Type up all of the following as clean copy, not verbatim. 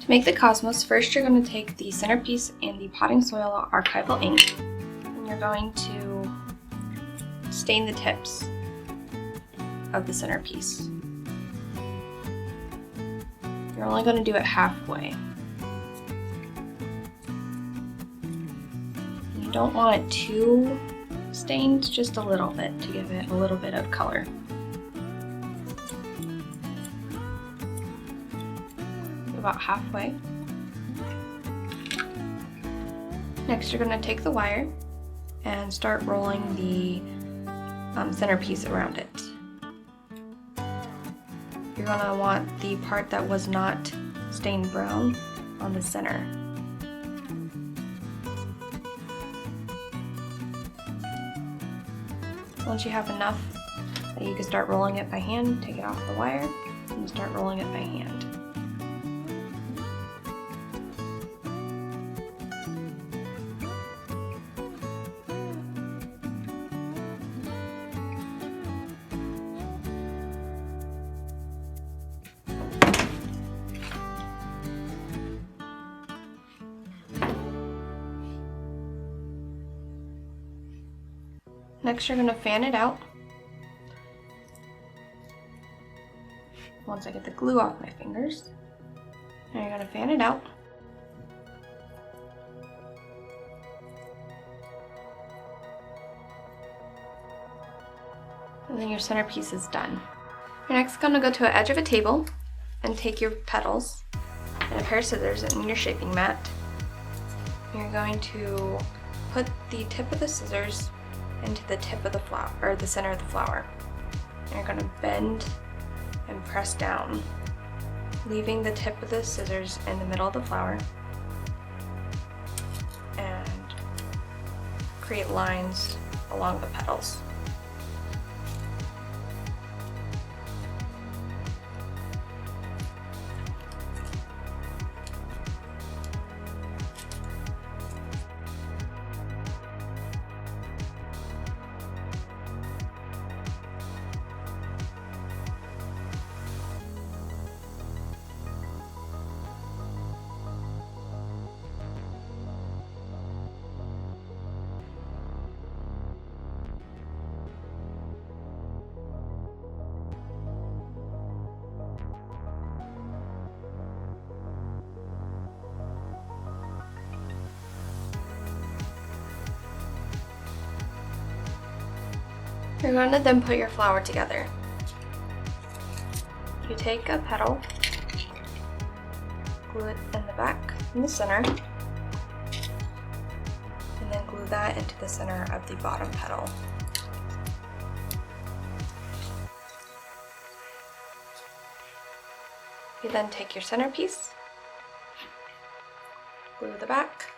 To make the cosmos, first you're going to take the centerpiece and the potting soil archival ink, and you're going to stain the tips of the centerpiece. You're only going to do it halfway. You don't want it too stained, just a little bit to give it a little bit of color. About halfway. Next, you're going to take the wire and start rolling the centerpiece around it. You're going to want the part that was not stained brown on the center. Once you have enough that you can start rolling it by hand, take it off the wire and start rolling it by hand. Next, you're going to fan it out. Once I get the glue off my fingers, now you're going to fan it out. And then your centerpiece is done. You're next going to go to an edge of a table and take your petals and a pair of scissors and your shaping mat. You're going to put the tip of the scissors into the tip of the flower, or the center of the flower. And you're going to bend and press down, leaving the tip of the scissors in the middle of the flower, and create lines along the petals. You're going to then put your flower together. You take a petal, glue it in the back, in the center, and then glue that into the center of the bottom petal. You then take your centerpiece, glue the back,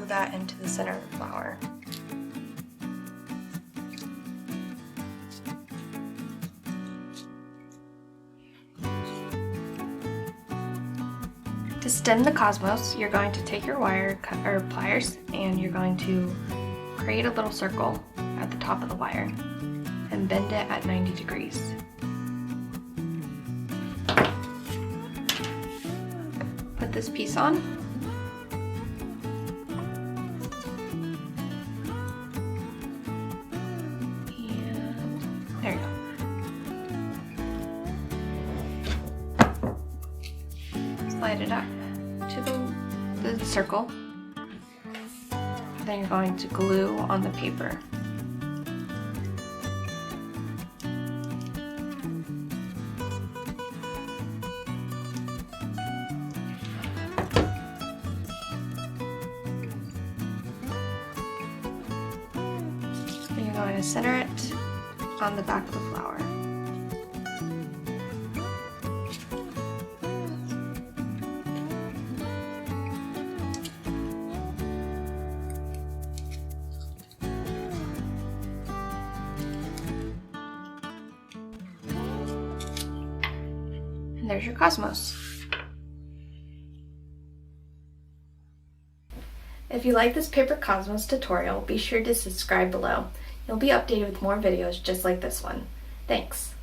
that into the center of the flower. To stem the cosmos, you're going to take your wire or pliers and you're going to create a little circle at the top of the wire and bend it at 90 degrees. Put this piece on. There you go. Slide it up to the circle. Then you're going to glue on the paper. And you're going to center it on the back of the flower. And there's your cosmos. If you like this Paper Cosmos tutorial, be sure to subscribe below. You'll be updated with more videos just like this one. Thanks!